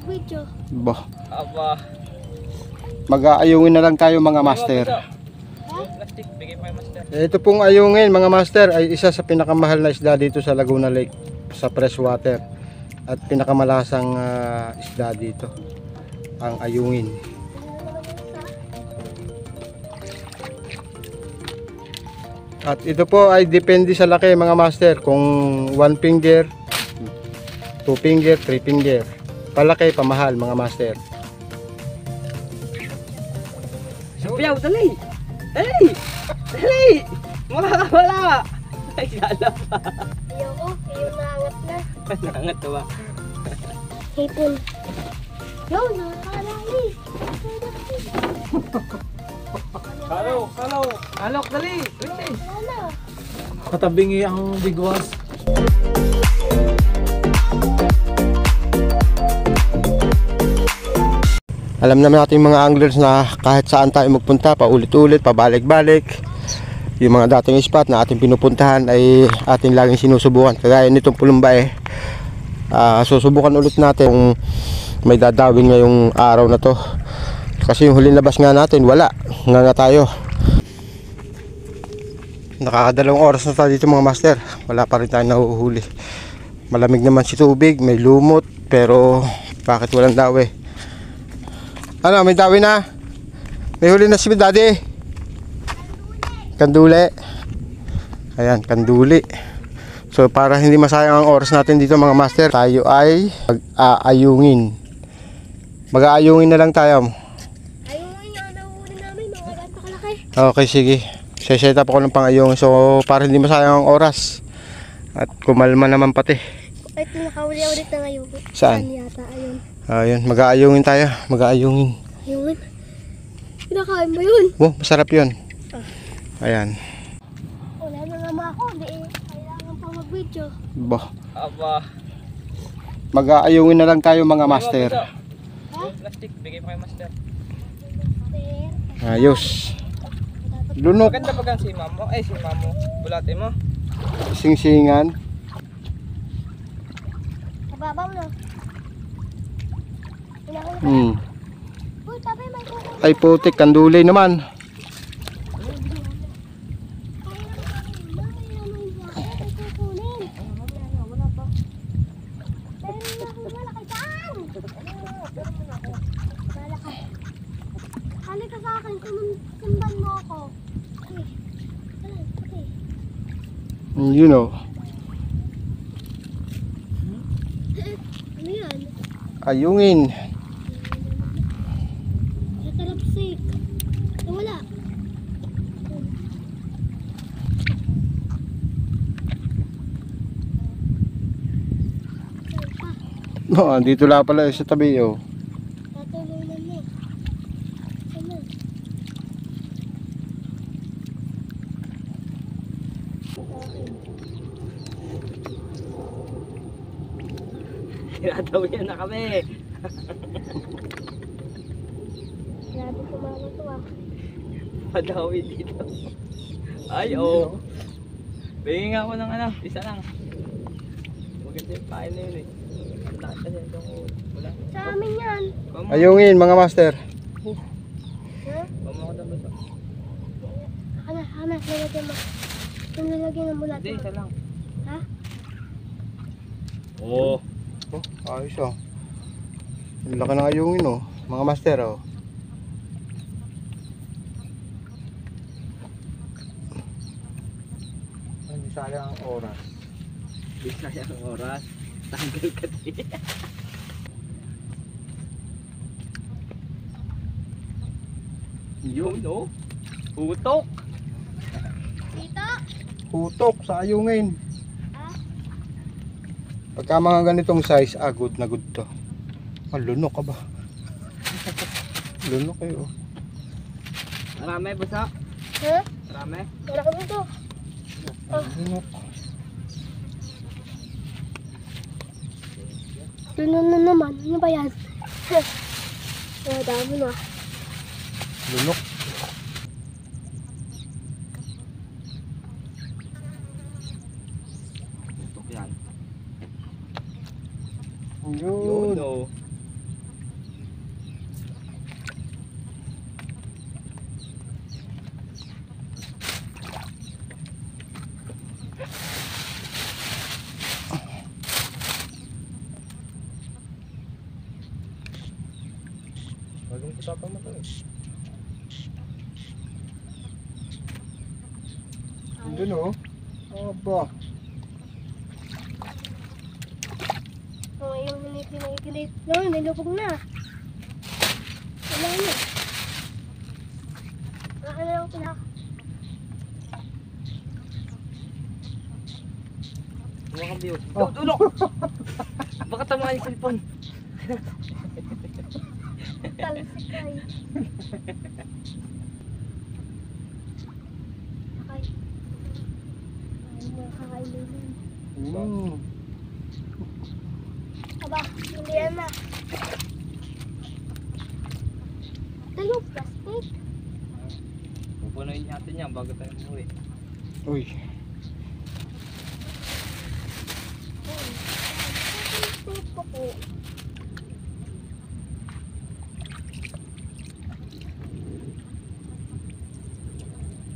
mag-video. Bah. Aba. Mag-aayungin na lang tayo mga master. Plastic, bigay pa yung master. Ito pong ayungin mga master ay isa sa pinakamahal na isda dito sa Laguna Lake sa freshwater. At pinakamalasang isda dito ang ayungin. At ito po ay depende sa laki mga master, kung 1 finger, 2 finger, 3 finger. Palaki, pamahal mga master. Sabiyaw, dali! Dali! Dali! Makakawala! Ay, sala pa. Ayoko, yung naangat na. Nangat ba? Hipon. Yo, nakakalali. Halo! Halo! Halok, dali! Dali! Wala. Katabingi ang bigwas. Alam naman natin mga anglers na kahit saan tayo magpunta, paulit-ulit, pabalik-balik, yung mga dating spot na ating pinupuntahan ay ating laging sinusubukan. Kagaya nitong Pulumbae, susubukan ulit natin kung may dadawin ngayong araw na to. Kasi yung huling labas nga natin, wala. Nga tayo. Nakakadalawang oras na tayo dito mga master. Wala pa rin tayo nahuhuli. Malamig naman si tubig, may lumot, pero bakit walang dawi? Ano, may dawi na? May huli na si daddy. Kanduli. Ayan, kanduli. So para hindi masayang ang oras natin dito mga master, tayo ay mag-aayungin. Mag-aayungin na lang tayo. Ayun nga, nahuli namin. Wala pa kalaki. Okay, sige. Set up ako ng pang-ayungin. So para hindi masayang ang oras. At kumalma naman pati. Ito, nakahuli ulit na ngayon. Saan? Yata, ayun. Ayun, mag-aayungin tayo. Mag-aayungin. Ayun. Kinakain mo yun. Oh, masarap yun. Ayan. Wala na naman ako. Kailangan pa mag-video. Bah. Aba. Mag-aayungin na lang tayo mga master. Plastic, bigay pa yung master. Ayos. Lunok. Maganda ba si mamo? Ay, si mamo. Bulate mo. Sing-singan. Nababaw na. Kinakain ka. Uy, tabi, may kukuha. Ay putik, kanduli naman. Halika sa akin, sundan mo ako. You know. Ano yan? Ayungin. Sa talapsik. Wala. No, andito lang pala sa tabi oh. Tatulungan mo. Ano? Tinatawian na kami. Grabe kumama to ah. Padawi dito. Ay, oo. Bigyan nga ako ng ano, isa lang. Maganda yung pain na yun eh. Wala kasi itong wala. Sa amin yan. Ayungin mga master. Ha? Pamako na ba ito? Hana, lalagyan mo. Yung lalagyan ng mulat Hindi, mo. isa lang. Ha? Oo. Oh, ayos oh. Ang laki ng ayungin oh. Mga master oh. Hindi sayang ang oras. Di sayang ang oras. Tanggal ka din. Yun oh. Putok. Tito? Putok sa ayungin. Ah? Pagka mga ganitong size, good na good to. Lunok ka ba? Lunok kayo. Marami, basa. Ha? Marami. Wala ka dito. Lunok. Tunan na naman. Ano ba yan? Dami na. Lunok. Putok yan. Yun. Yun oh. Usapan mo to eh. Doon oh. Aba. Oh, yung hinikinig noon, nilubog na. Wala na. Baka na lang pala. Huwag kang view. Dulo! Baka tamaan yung cellphone. Talsik ay. Ay. Ay, nakakailinan. Aba, hindi yan na. Ito yung plastic. Pupunuin natin yan bago tayo umuwi. Uy. Plastic ko po.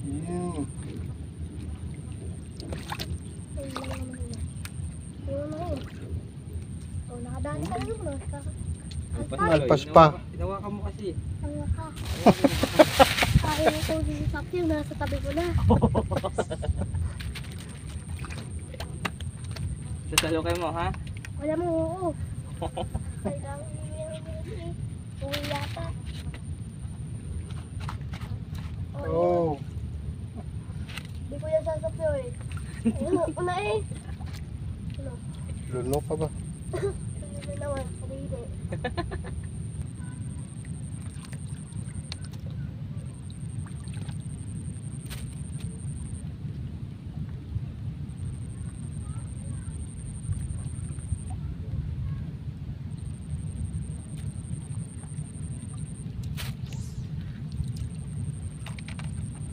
Mm. Ay, wala naman yun. Wala naman yun. Oh, nakadaan ka na naman. Alpas pa. Hinawakan mo kasi. Ang ka. Ayaw mo kong sisap yun. Nasa tabi ko na. Sasalukay mo ha? Wala mo, oo. Kailangan uwi yata. Oh. Hindi ko yan sasapyo eh. Una eh. Ano? Lunok ka ba? Ano naman? Sarili.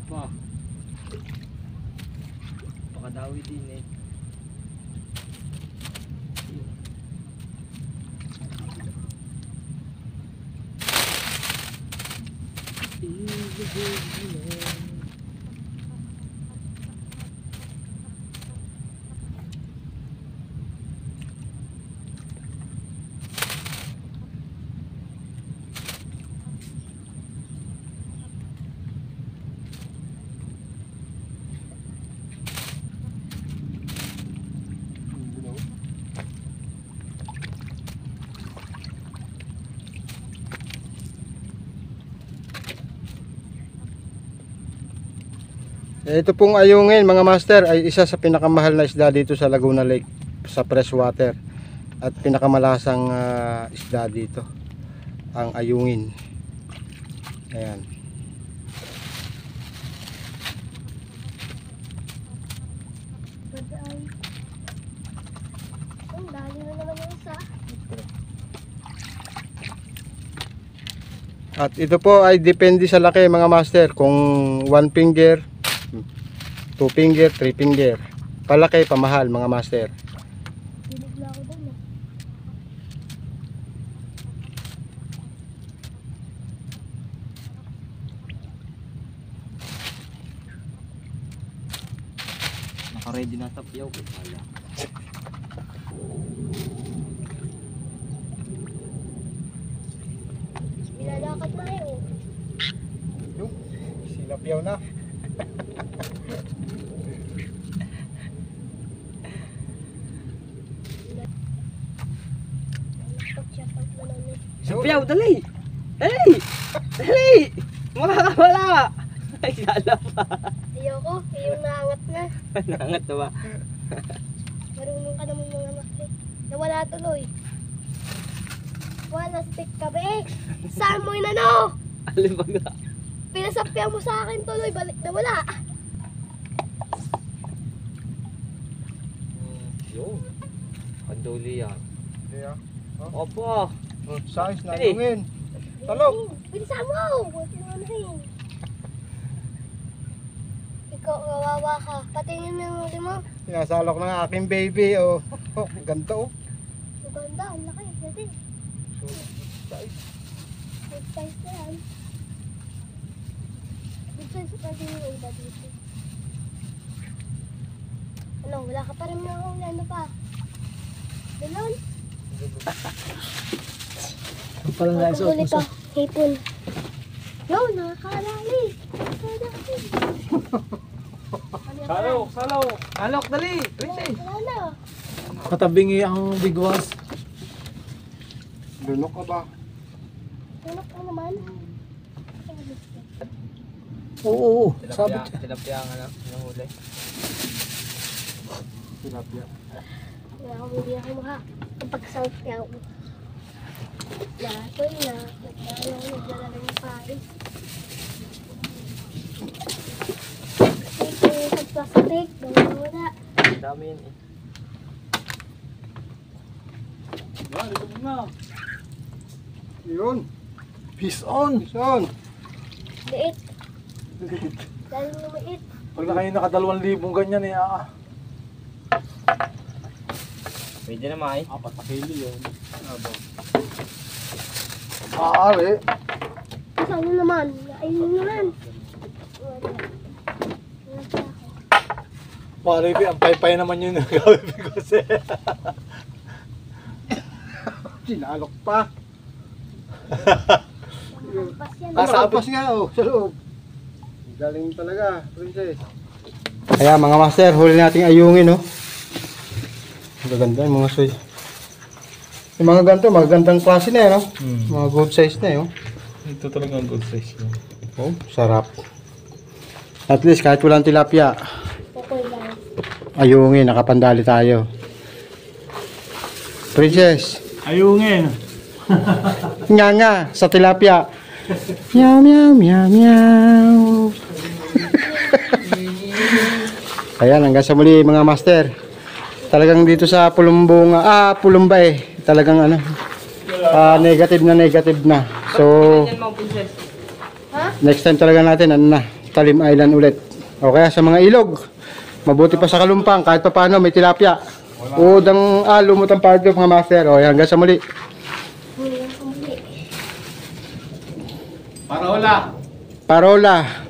Ba. Baka dawi din eh. Ito pong ayungin mga master ay isa sa pinakamahal na isda dito sa Laguna Lake sa freshwater at pinakamalasang isda dito ang ayungin. Ayan. Baday. Ang dali na naman yung isa. At ito po ay depende sa laki mga master kung 1 finger, 2 finger, 3 finger. Palaki, pamahal mga master. Hilig na ako dun eh. Naka-ready na sa piyaw. Wala. Nilalakad na eh oh. Yung silapyaw na. Pag-shoutout mo lang eh. Sa piyaw, dali! Dali! Dali! Makakawala! Ay, sala pa. Ayoko, yung naangat na. Nangat na ba? Marunong ka naman mga makri. Nawala tuloy. Wala, stick ka be. Saan mo yun ano? Alin ba nga? Pinasapya mo sa akin tuloy, balik na wala. Yun. Panduli yan. Yeah. Opo! Good size na Hey. ayungin. Talok. Bilisan mo! Huwag mo na yun. Ikaw, kawawa ka. Patingin mo yung huli mo. Sinasalok ng aking baby. Oh, oh ganda oh. Maganda, ang laki. Pwede. So, size. Good size na yan. Good size pa din yung iba dito. Ano, wala ka pa rin na huli. Ano pa? Dalon? Ang pala na Huli ka. Hipon. Yo, nakakalali. Nakakalali. Salok, salok. Salok, dali. Princess. Wala na. Katabingi ang bigwas. Lunok ka ba? Tulog ka naman. Oo, sabit. Tilapia ang ano, nahuli. Tilapia. Kaya ako hindi ako makapag-south niya ako. Lahat na. Nagdala ako nagdala ng paris. Kasi pag-plastic, wala. Ang dami yun eh. Yan, likod na. Yun. Peace on. Son. Liit. Dahil lumiit. Pag na kayo naka 2,000 ganyan eh. Pwede na Mai. 4 na kilo yun. Aari. Saan yun naman? Ayun naman. Wala. Wala siya ako. Pare, ang paypay naman yun. Gawin bigwas eh. Sinalok pa. Nakapas yan. Kasapas nga oh, sa loob. Galing talaga, princess. Kaya mga master, huli nating ayungin oh. Magaganda yung mga soy. Yung mga ganito, magagandang klase na eh, no? Mga good size na eh, oh. Ito talaga ang good size yun. Oh, sarap. At least kahit walang tilapia, Okay lang. ayungin, nakapandali tayo. Princess, Ayungin. nga sa tilapia. Meow, meow, meow, meow. Ayan, hanggang sa muli mga master. Talagang dito sa Pulumba eh. Talagang ano, negative na. So, Yan mo, Princess. next time talaga natin, ano na, Talim Island ulit. O kaya sa mga ilog, mabuti pa sa Kalumpang, kahit pa paano may tilapia. Udang lumot ang part mga master. O, hanggang sa muli. Huli ako muli. Para wala. Parola.